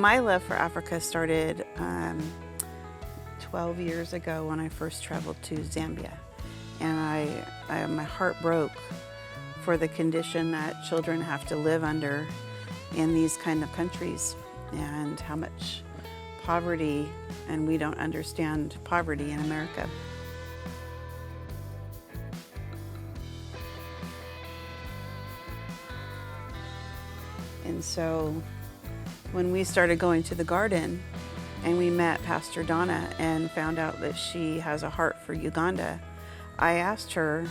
my love for Africa started 12 years ago when I first traveled to Zambia. And my heart broke for the condition that children have to live under in these kind of countries, and how much poverty, and we don't understand poverty in America. And so when we started going to the garden and we met Pastor Donna and found out that she has a heart for Uganda, I asked her,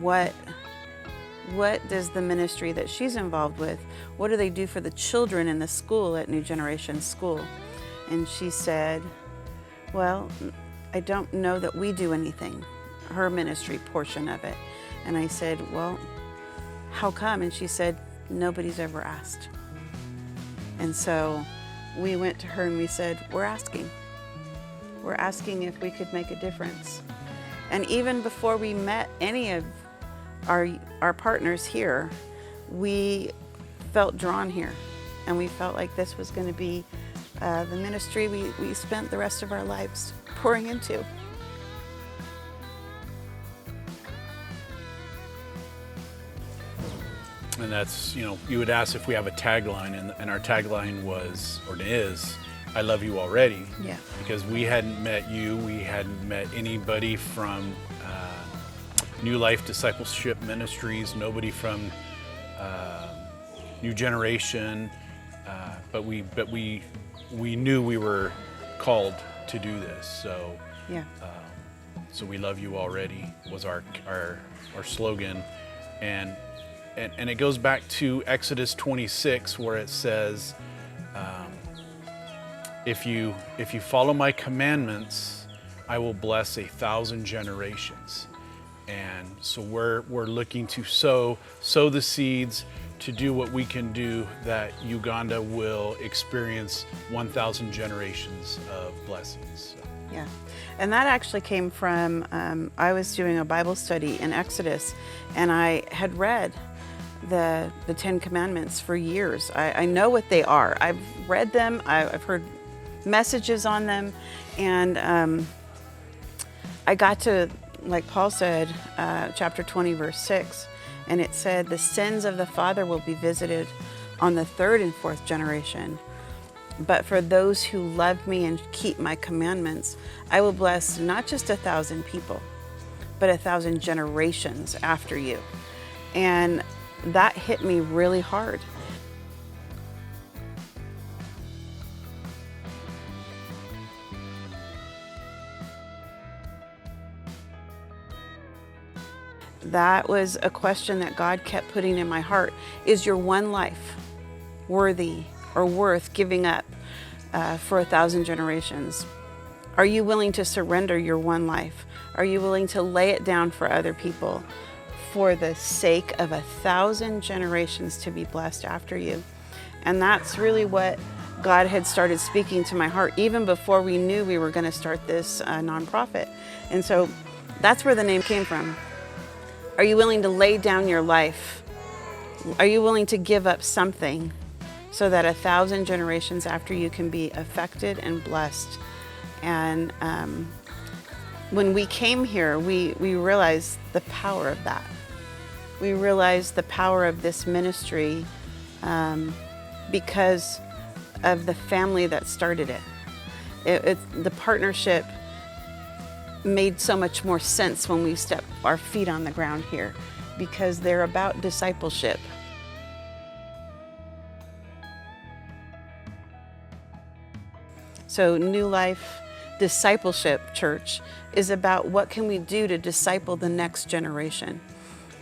what does the ministry that she's involved with, what do they do for the children in the school at New Generation School? And she said, well, I don't know that we do anything, her ministry portion of it. And I said, well, how come? And she said, nobody's ever asked. And so we went to her and we said, we're asking. We're asking if we could make a difference. And even before we met any of our partners here, we felt drawn here. And we felt like this was going to be the ministry we spent the rest of our lives pouring into. And that's, you would ask if we have a tagline, and our tagline was, or is, I love you already. Yeah. Because we hadn't met you, we hadn't met anybody from New Life Discipleship Ministries, nobody from New Generation, but we knew we were called to do this. So yeah. So we love you already was our slogan, and it goes back to Exodus 26, where it says, if you follow my commandments, I will bless 1,000 generations. And so we're looking to sow the seeds to do what we can do, that Uganda will experience 1,000 generations of blessings. So. Yeah, and that actually came from, I was doing a Bible study in Exodus, and I had read the 10 Commandments for years. I know what they are. I've read them, I've heard messages on them, and I got to, like Paul said, chapter 20, verse 6, and it said, the sins of the father will be visited on the third and fourth generation. But for those who love me and keep my commandments, I will bless not just 1,000 people, but 1,000 generations after you. And that hit me really hard. That was a question that God kept putting in my heart. Is your one life worthy or worth giving up for 1,000 generations? Are you willing to surrender your one life? Are you willing to lay it down for other people for the sake of 1,000 generations to be blessed after you? And that's really what God had started speaking to my heart even before we knew we were going to start this nonprofit. And so that's where the name came from. Are you willing to lay down your life? Are you willing to give up something so that 1,000 generations after you can be affected and blessed? And when we came here, we realized the power of that. We realized the power of this ministry because of the family that started it. The partnership made so much more sense when we step our feet on the ground here, because they're about discipleship. So New Life Discipleship Church is about what can we do to disciple the next generation.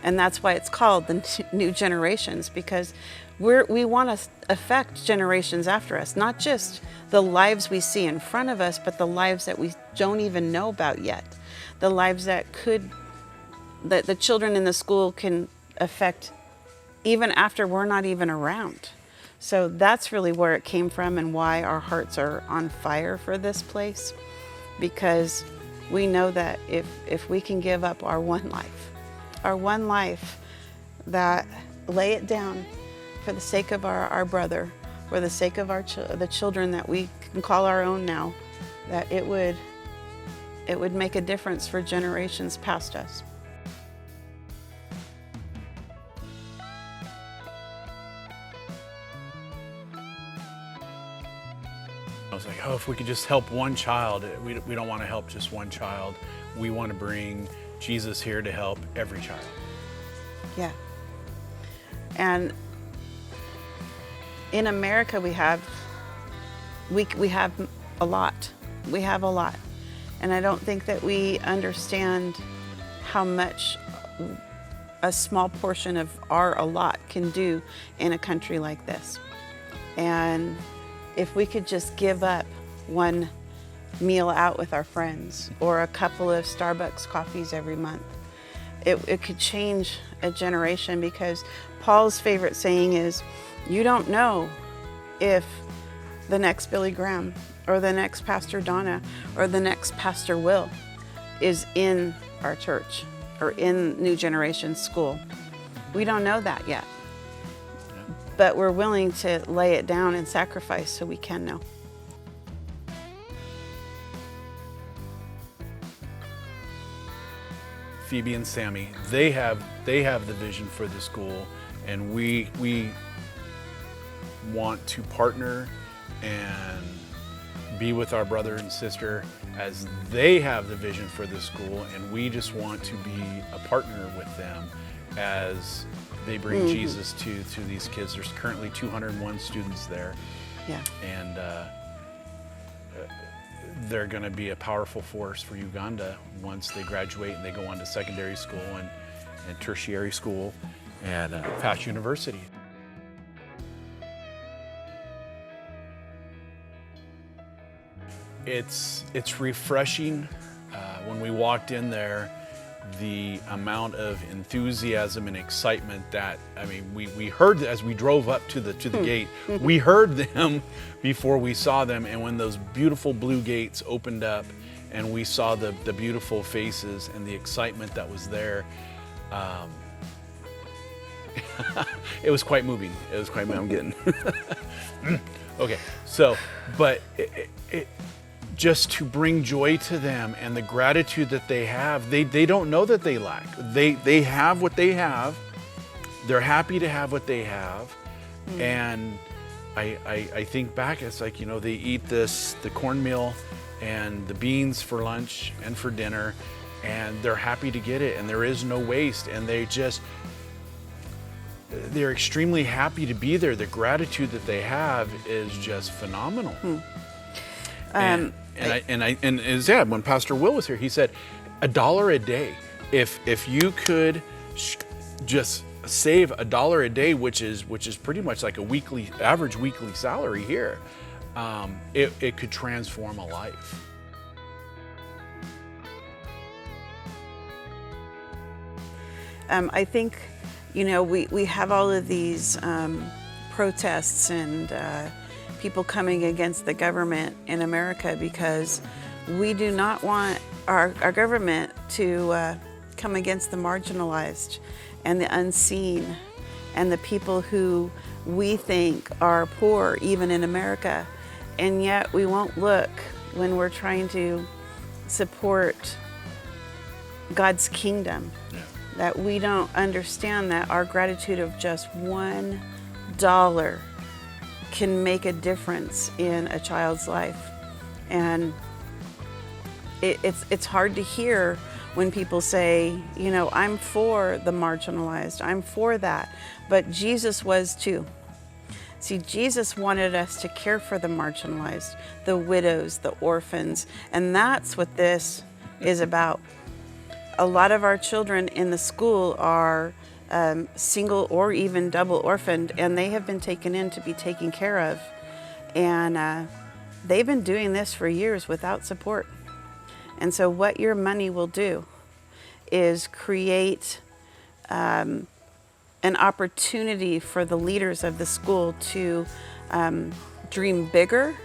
And that's why it's called the New Generations, because we want to affect generations after us, not just the lives we see in front of us, but the lives that we don't even know about yet, the lives that the children in the school can affect even after we're not even around. So that's really where it came from and why our hearts are on fire for this place, because we know that if we can give up our one life, that lay it down for the sake of our brother, for the sake of the children that we can call our own now, that it would make a difference for generations past us. I was like, oh, if we could just help one child. We don't want to help just one child. We want to bring Jesus here to help every child. Yeah. And in America, we have a lot. We have a lot. And I don't think that we understand how much a small portion of our a lot can do in a country like this. And if we could just give up one meal out with our friends or a couple of Starbucks coffees every month, it could change a generation, because Paul's favorite saying is, you don't know if the next Billy Graham or the next Pastor Donna or the next Pastor Will is in our church or in New Generation School. We don't know that yet. But we're willing to lay it down and sacrifice so we can know. Phoebe and Sammy, they have the vision for the school, and we want to partner and be with our brother and sister as they have the vision for the school, and we just want to be a partner with them as they bring Jesus to these kids. There's currently 201 students there. Yeah. And they're going to be a powerful force for Uganda once they graduate and they go on to secondary school and tertiary school and past university. It's refreshing. When we walked in there, the amount of enthusiasm and excitement that, I mean, we heard as we drove up to the gate, we heard them before we saw them. And when those beautiful blue gates opened up and we saw the beautiful faces and the excitement that was there, it was quite moving. It was quite moving. I'm getting, okay. So, but just to bring joy to them and the gratitude that they have, they don't know that they lack. They have what they have. They're happy to have what they have. And I think back, it's like, you know, they eat the cornmeal and the beans for lunch and for dinner, and they're happy to get it, and there is no waste, and they're extremely happy to be there. The gratitude that they have is just phenomenal. And when Pastor Will was here, he said $1 a day. If you could just save $1 a day, which is pretty much like a average weekly salary here, it could transform a life. I think, you know, we have all of these protests and people coming against the government in America because we do not want our government to come against the marginalized and the unseen and the people who we think are poor, even in America. And yet we won't look when we're trying to support God's kingdom. Yeah. That we don't understand that our gratitude of just $1 can make a difference in a child's life. And it's hard to hear when people say, you know, I'm for the marginalized, I'm for that. But Jesus was too. See, Jesus wanted us to care for the marginalized, the widows, the orphans, and that's what this is about. A lot of our children in the school are single or even double orphaned, and they have been taken in to be taken care of. And they've been doing this for years without support. And so what your money will do is create an opportunity for the leaders of the school to dream bigger,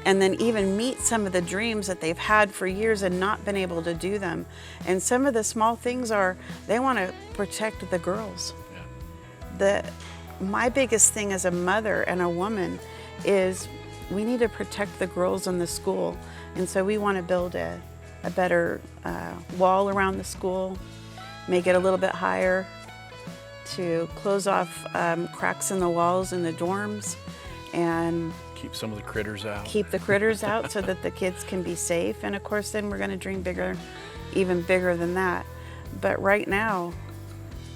and then even meet some of the dreams that they've had for years and not been able to do them. And some of the small things are, they want to protect the girls. Yeah. My biggest thing as a mother and a woman is we need to protect the girls in the school. And so we want to build a better wall around the school, make it a little bit higher, to close off cracks in the walls in the dorms, and Keep some of the critters out. keep the critters out so that the kids can be safe. And of course, then we're going to dream bigger, even bigger than that. But right now,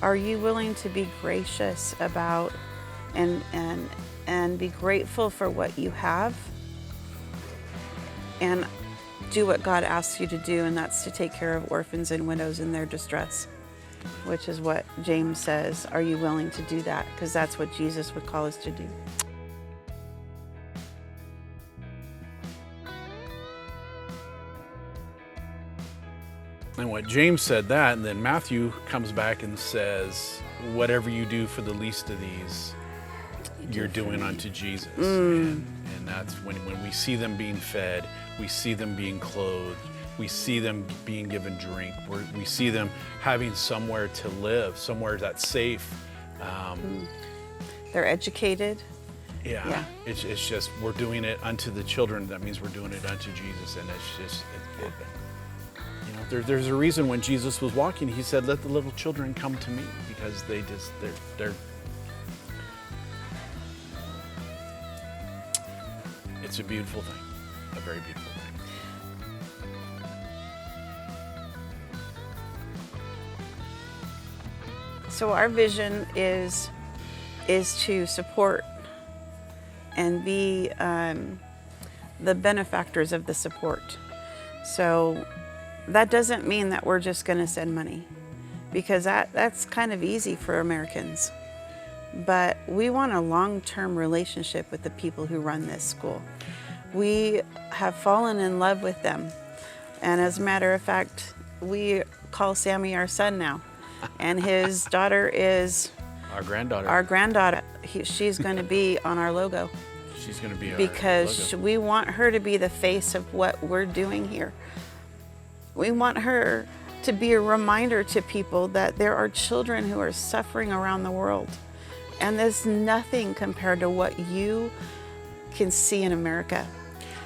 are you willing to be gracious about and be grateful for what you have, and do what God asks you to do, and that's to take care of orphans and widows in their distress, which is what James says. Are you willing to do that? Because that's what Jesus would call us to do. And what James said that, and then Matthew comes back and says, whatever you do for the least of these, you're doing unto Jesus. And that's when we see them being fed, we see them being clothed, we see them being given drink, we see them having somewhere to live, somewhere that's safe. They're educated. Yeah. It's just, we're doing it unto the children. That means we're doing it unto Jesus. And it's just, there's a reason when Jesus was walking, he said, let the little children come to me, because they're it's a beautiful thing, a very beautiful thing. So our vision is to support and be the benefactors of the support. So that doesn't mean that we're just going to send money, because that's kind of easy for Americans. But we want a long-term relationship with the people who run this school. We have fallen in love with them. And as a matter of fact, we call Sammy our son now. And his daughter is Our granddaughter. our granddaughter. She's going to be on our logo, She's going to be our because logo. we want her to be the face of what we're doing here. We want her to be a reminder to people that there are children who are suffering around the world. And there's nothing compared to what you can see in America.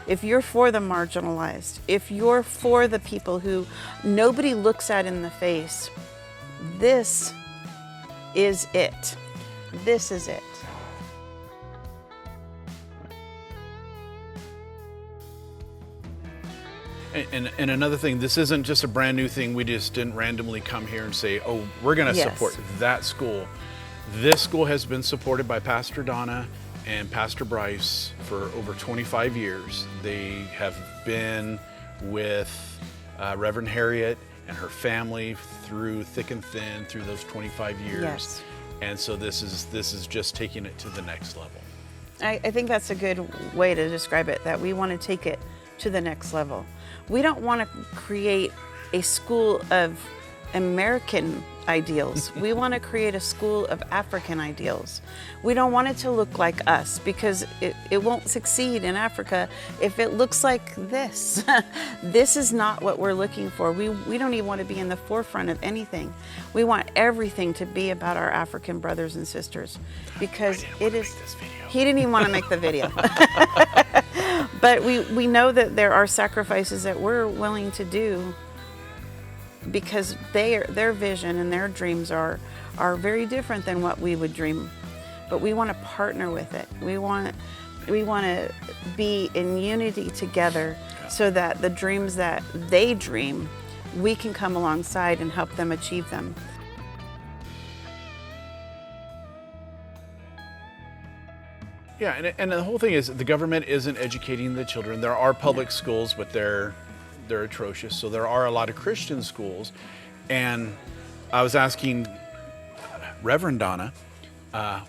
If you're for the marginalized, if you're for the people who nobody looks at in the face, this is it. This is it. And another thing, this isn't just a brand new thing. We just didn't randomly come here and say, oh, we're going to Yes. support that school. This school has been supported by Pastor Donna and Pastor Bryce for over 25 years. They have been with Reverend Harriet and her family through thick and thin through those 25 years. Yes. And so this is just taking it to the next level. I think that's a good way to describe it, that we want to take it to the next level. We don't want to create a school of American ideals. We want to create a school of African ideals. We don't want it to look like us, because it won't succeed in Africa if it looks like this. This is not what we're looking for. We don't even want to be in the forefront of anything. We want everything to be about our African brothers and sisters, because it is. He didn't even want to make the video. But we know that there are sacrifices that we're willing to do, because their vision and their dreams are very different than what we would dream. But we want to partner with it. We want to be in unity together, so that the dreams that they dream, we can come alongside and help them achieve them. Yeah, and the whole thing is the government isn't educating the children. There are public schools, but they're atrocious. So there are a lot of Christian schools. And I was asking Reverend Donna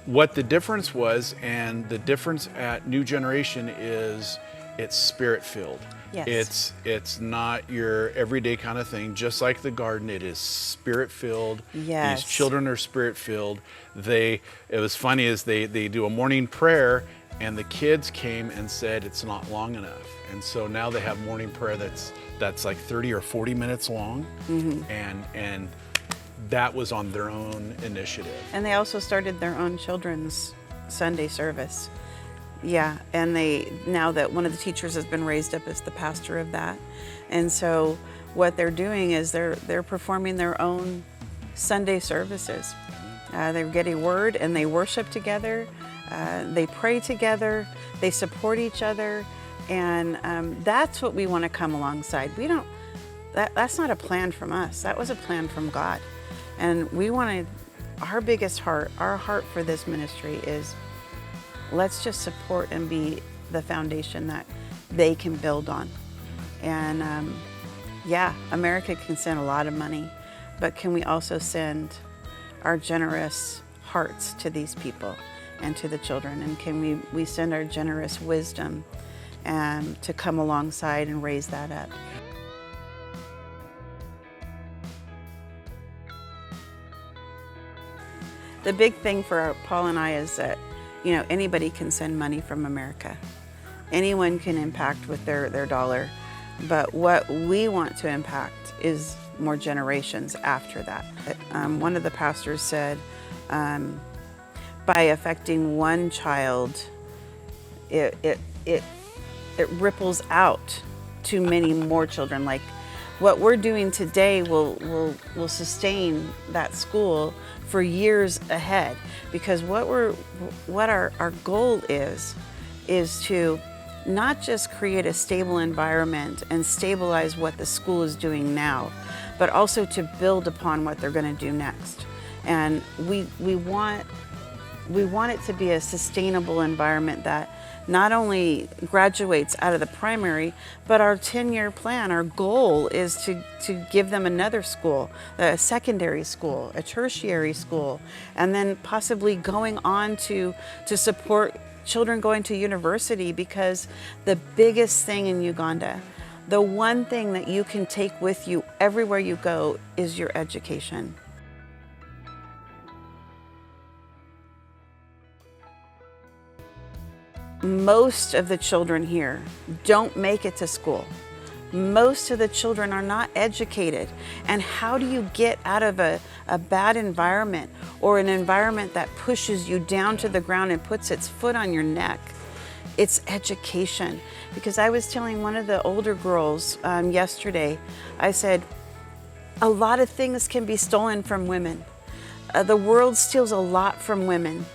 what the difference was, and the difference at New Generation is it's spirit-filled. Yes. It's not your everyday kind of thing. Just like the garden, it is spirit-filled. Yes. These children are spirit-filled. It was funny as they do a morning prayer, and the kids came and said it's not long enough. And so now they have morning prayer that's like 30 or 40 minutes long. Mm-hmm. And that was on their own initiative. And they also started their own children's Sunday service. Yeah, and now that one of the teachers has been raised up as the pastor of that. And so what they're doing is they're performing their own Sunday services. They get a word and they worship together, they pray together, they support each other, and that's what we want to come alongside. That's not a plan from us, that was a plan from God. And we wanted, our biggest heart, our heart for this ministry is, let's just support and be the foundation that they can build on. And yeah, America can send a lot of money, but can we also send our generous hearts to these people and to the children? And can we send our generous wisdom to come alongside and raise that up? The big thing for Paul and I is that, you know, anybody can send money from America. Anyone can impact with their dollar. But what we want to impact is more generations after that. One of the pastors said, by affecting one child, it ripples out to many more children. Like what we're doing today will sustain that school for years ahead, because what our goal is to not just create a stable environment and stabilize what the school is doing now, but also to build upon what they're going to do next. And we want it to be a sustainable environment that not only graduates out of the primary, but our 10-year plan, our goal is to give them another school, a secondary school, a tertiary school, and then possibly going on to support children going to university, because the biggest thing in Uganda, the one thing that you can take with you everywhere you go is your education. Most of the children here don't make it to school. Most of the children are not educated. And how do you get out of a bad environment, or an environment that pushes you down to the ground and puts its foot on your neck? It's education. Because I was telling one of the older girls yesterday, I said, a lot of things can be stolen from women. The world steals a lot from women.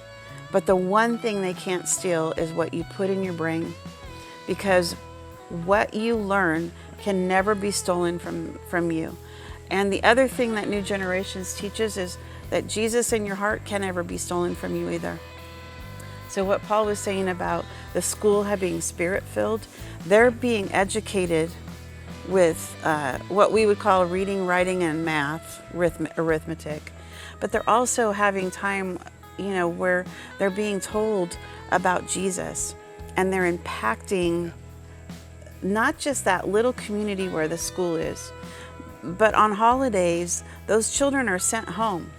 But the one thing they can't steal is what you put in your brain, because what you learn can never be stolen from you. And the other thing that New Generations teaches is that Jesus in your heart can never be stolen from you either. So what Paul was saying about the school being spirit-filled, they're being educated with what we would call reading, writing, and math, arithmetic. But they're also having time, you know, where they're being told about Jesus, and they're impacting not just that little community where the school is, but on holidays, those children are sent home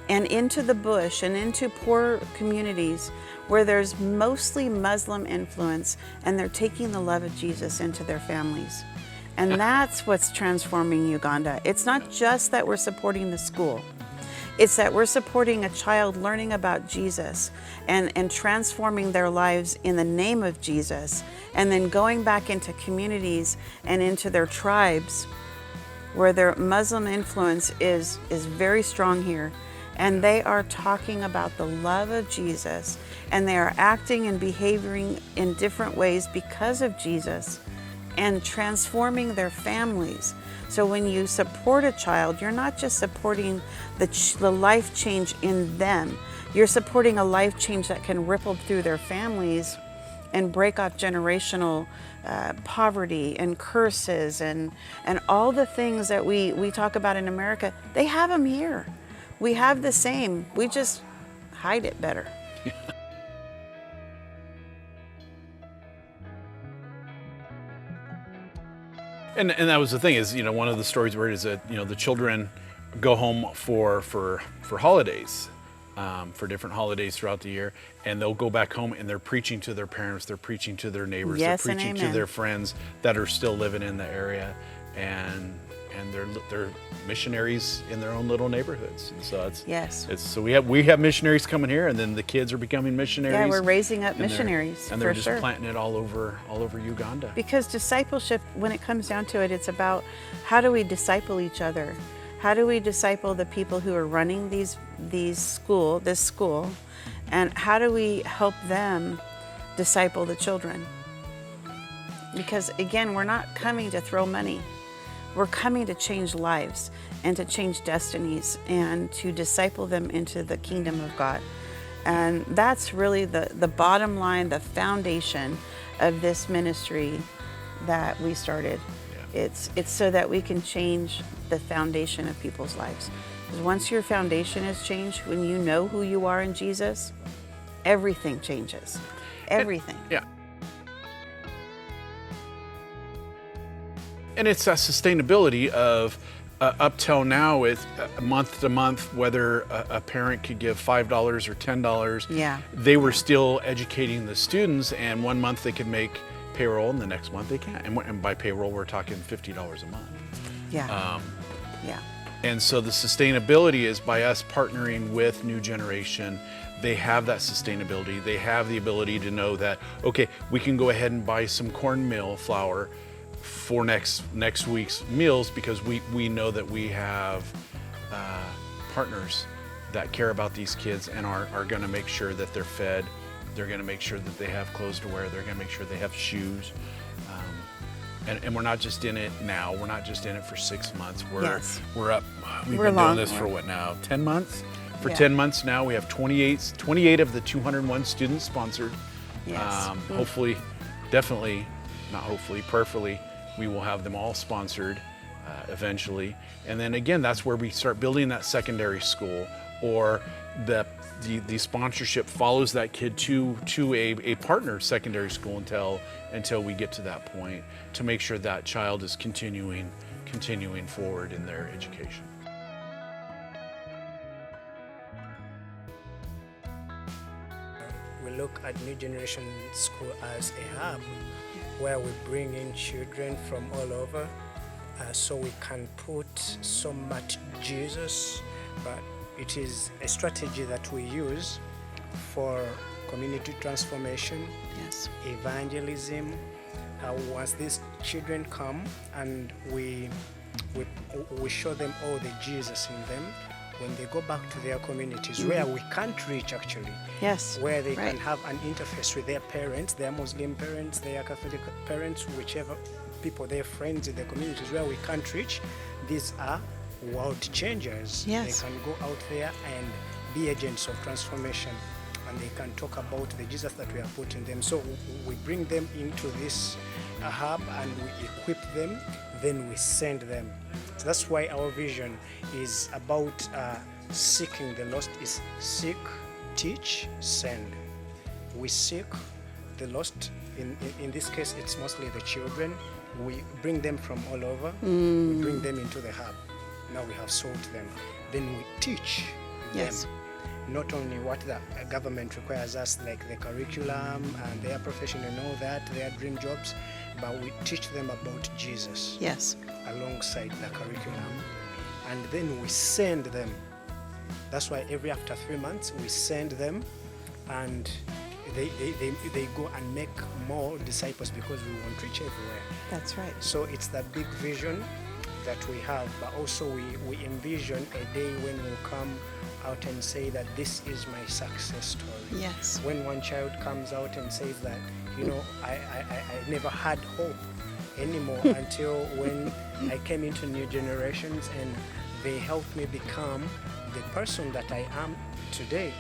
and into the bush and into poor communities where there's mostly Muslim influence, and they're taking the love of Jesus into their families. And that's what's transforming Uganda. It's not just that we're supporting the school. It's that we're supporting a child learning about Jesus and transforming their lives in the name of Jesus, and then going back into communities and into their tribes where their Muslim influence is very strong here. And they are talking about the love of Jesus, and they are acting and behaving in different ways because of Jesus, and transforming their families. So when you support a child, you're not just supporting the life change in them, you're supporting a life change that can ripple through their families and break off generational poverty and curses and all the things that we talk about in America. They have them here. We have the same, we just hide it better. And that was the thing, is, you know, one of the stories where it is that, you know, the children go home for holidays, for different holidays throughout the year, and they'll go back home and they're preaching to their parents, they're preaching to their neighbors, Yes, they're preaching and to amen. their friends that are still living in the area, and and they're missionaries in their own little neighborhoods. And so so we have missionaries coming here, and then the kids are becoming missionaries. Yeah, we're raising up and missionaries, and they're for just sure. planting it all over Uganda. Because discipleship, when it comes down to it, it's about how do we disciple each other? How do we disciple the people who are running this school, and how do we help them disciple the children? Because again, we're not coming to throw money. We're coming to change lives and to change destinies and to disciple them into the kingdom of God. And that's really the bottom line, the foundation of this ministry that we started. Yeah. It's so that we can change the foundation of people's lives. Because once your foundation is changed, when you know who you are in Jesus, everything changes. Everything. Yeah. And it's that sustainability of up till now, with month to month, whether a parent could give $5 or $10. Yeah. They were still educating the students, and one month they could make payroll, and the next month they can't. And by payroll, we're talking $50 a month. Yeah. Yeah. And so the sustainability is by us partnering with New Generation. They have that sustainability. They have the ability to know that, okay, we can go ahead and buy some cornmeal flour for next week's meals, because we know that we have partners that care about these kids and are going to make sure that they're fed. They're going to make sure that they have clothes to wear. They're going to make sure they have shoes. And we're not just in it now. We're not just in it for 6 months. We're up. We've been doing this for what now? 10 months? For 10 months now, we have 28 of the 201 students sponsored. Yes. Hopefully, definitely, not hopefully, prayerfully, we will have them all sponsored eventually. And then again, that's where we start building that secondary school, or the sponsorship follows that kid to a partner secondary school until we get to that point, to make sure that child is continuing forward in their education. We look at New Generation School as a hub where we bring in children from all over, so we can put so much Jesus, but it is a strategy that we use for community transformation, Yes. evangelism. Once these children come and we show them all the Jesus in them, when they go back to their communities where we can't reach actually, Yes. where they Right. can have an interface with their parents, their Muslim parents, their Catholic parents, whichever people, their friends in the communities where we can't reach, these are world changers. Yes. They can go out there and be agents of transformation, and they can talk about the Jesus that we have put in them. So we bring them into this hub and we equip them, then we send them. So that's why our vision is about seeking the lost. Is seek, teach, send. We seek the lost. In this case, it's mostly the children. We bring them from all over. We bring them into the hub. Now we have sold them. Then we teach Yes. them not only what the government requires us, like the curriculum and their profession and all that, their dream jobs, but we teach them about Jesus Yes. alongside the curriculum. And then we send them. That's why after 3 months we send them, and they go and make more disciples, because we won't reach everywhere. That's right. So it's that big vision that we have, but also we envision a day when we'll come out and say that this is my success story. Yes. When one child comes out and says that, I never had hope anymore until when I came into New Generations and they helped me become the person that I am today,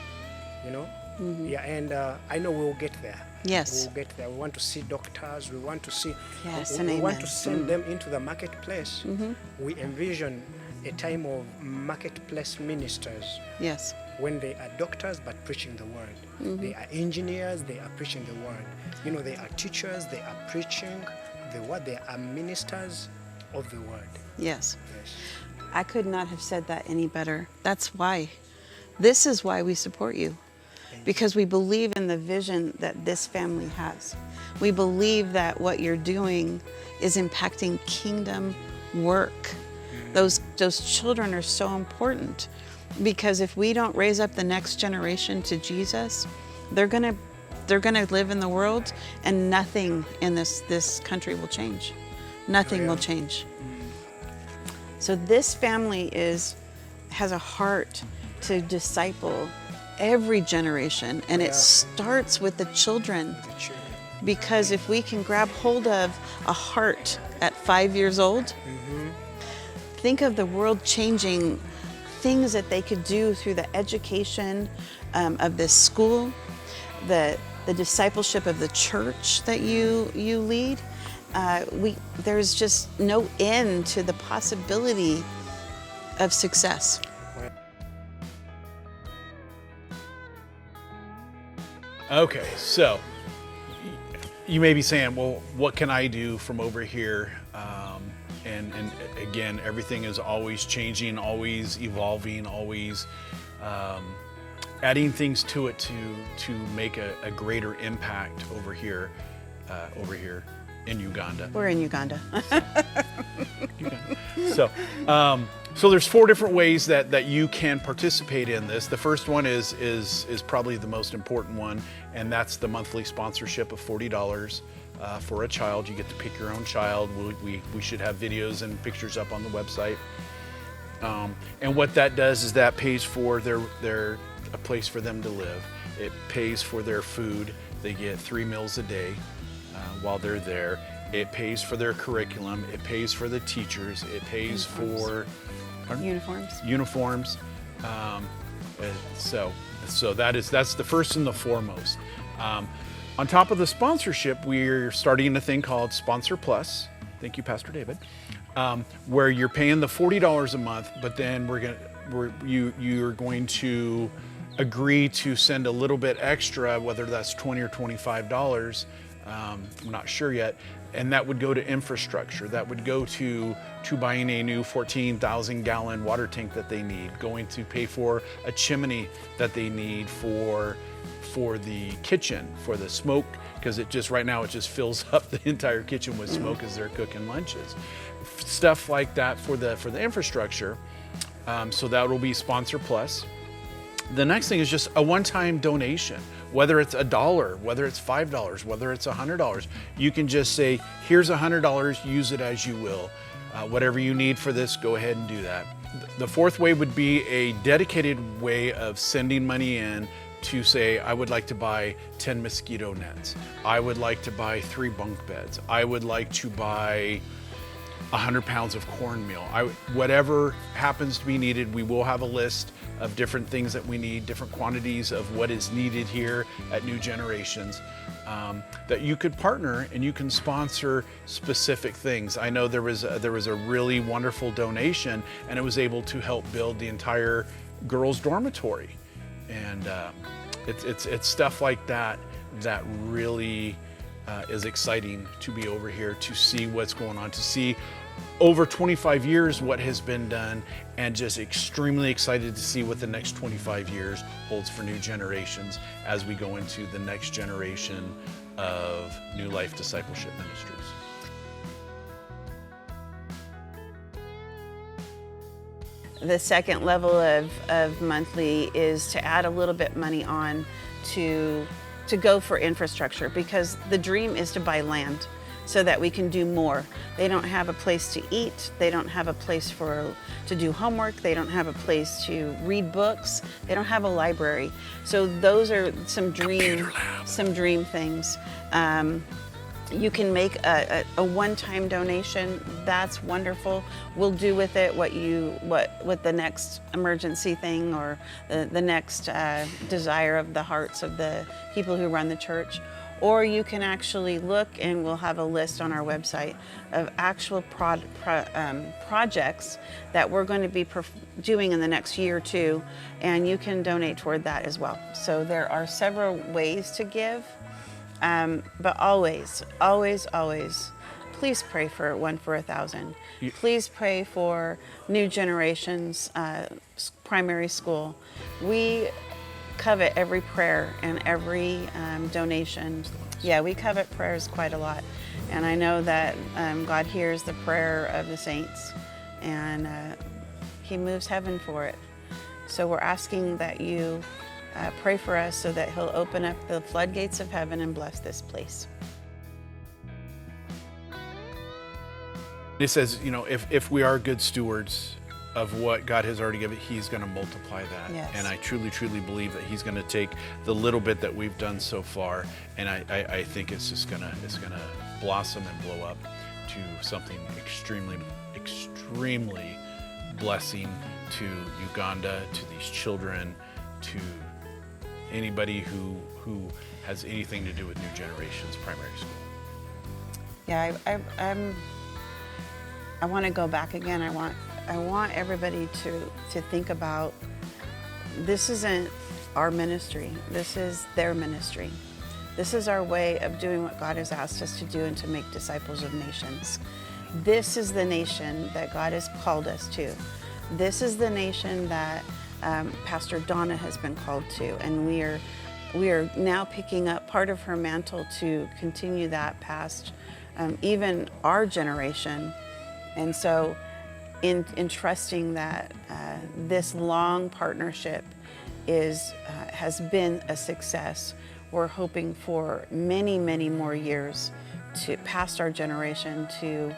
Yeah, and I know we'll get there. Yes. We'll get there. We want to see doctors. We want to see. Yes, we and want amen. to send them into the marketplace. We envision a time of marketplace ministers, Yes. when they are doctors but preaching the word. They are engineers, they are preaching the word. They are teachers, they are preaching the word. They are ministers of the word. Yes. Yes. I could not have said that any better. That's why. This is why we support you. Because we believe in the vision that this family has. We believe that what you're doing is impacting kingdom work. Those children are so important, because if we don't raise up the next generation to Jesus, they're gonna live in the world, and nothing in this country will change. Nothing will change. So this family has a heart to disciple every generation, and it starts with the children. Because if we can grab hold of a heart at 5 years old, think of the world changing things that they could do through the education of this school, the discipleship of the church that you lead. There's just no end to the possibility of success. Okay, so you may be saying, well, what can I do from over here? And again, everything is always changing, always evolving, always adding things to it to make a greater impact over here in Uganda. We're in Uganda. So there's 4 different ways that you can participate in this. The first one is probably the most important one, and that's the monthly sponsorship of $40 for a child. You get to pick your own child. We should have videos and pictures up on the website. And what that does is that pays for their a place for them to live. It pays for their food. They get 3 meals a day while they're there. It pays for their curriculum. It pays for the teachers. It pays for uniforms. So that's the first and the foremost. On top of the sponsorship, we're starting a thing called Sponsor Plus. Thank you, Pastor David. Where you're paying the $40 a month, but then you're going to agree to send a little bit extra, whether that's $20 or $25. I'm not sure yet. And that would go to infrastructure. That would go to buying a new 14,000 gallon water tank that they need, going to pay for a chimney that they need for the kitchen, for the smoke, because right now it just fills up the entire kitchen with smoke as they're cooking lunches. Stuff like that for the infrastructure. So that will be Sponsor Plus. The next thing is just a one-time donation, whether it's $1, whether it's $5, whether it's $100. You can just say, here's $100, use it as you will. Whatever you need for this, go ahead and do that. The fourth way would be a dedicated way of sending money in to say, I would like to buy 10 mosquito nets. I would like to buy 3 bunk beds. I would like to buy 100 pounds of cornmeal. Whatever happens to be needed, we will have a list of different things that we need, different quantities of what is needed here at New Generations, that you could partner and you can sponsor specific things. I know there was a really wonderful donation, and it was able to help build the entire girls' dormitory, and it's stuff like that that really is exciting to be over here, to see what's going on, to see over 25 years what has been done, and just extremely excited to see what the next 25 years holds for New Generations as we go into the next generation of New Life Discipleship Ministries. The second level of monthly is to add a little bit money on to go for infrastructure, because the dream is to buy land so that we can do more. They don't have a place to eat. They don't have a place to do homework. They don't have a place to read books. They don't have a library. So those are some dream things. You can make a one-time donation. That's wonderful. We'll do with it what the next emergency thing or the next desire of the hearts of the people who run the church. Or you can actually look, and we'll have a list on our website of actual projects that we're going to be doing in the next year or two, and you can donate toward that as well. So there are several ways to give, but always, please pray for One for 1,000. Please pray for New Generations primary school. We covet every prayer and every donation. Yeah, we covet prayers quite a lot. And I know that God hears the prayer of the saints. and he moves heaven for it. So we're asking that you pray for us so that he'll open up the floodgates of heaven and bless this place. It says, you know, if we are good stewards of what God has already given, he's going to multiply that. Yes. And I truly, truly believe that he's going to take the little bit that we've done so far, and I think it's just going to blossom and blow up to something extremely, extremely blessing to Uganda, to these children, to anybody who has anything to do with New Generations Primary School. Yeah, I want to go back again. I want everybody to think about, this isn't our ministry. This is their ministry. This is our way of doing what God has asked us to do and to make disciples of nations. This is the nation that God has called us to. This is the nation that Pastor Donna has been called to, and we are now picking up part of her mantle to continue that past even our generation. And so in trusting that this long partnership has been a success, we're hoping for many, many more years to past our generation to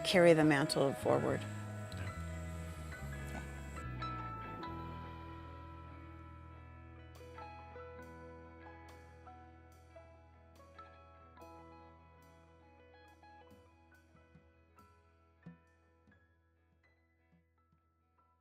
carry the mantle forward.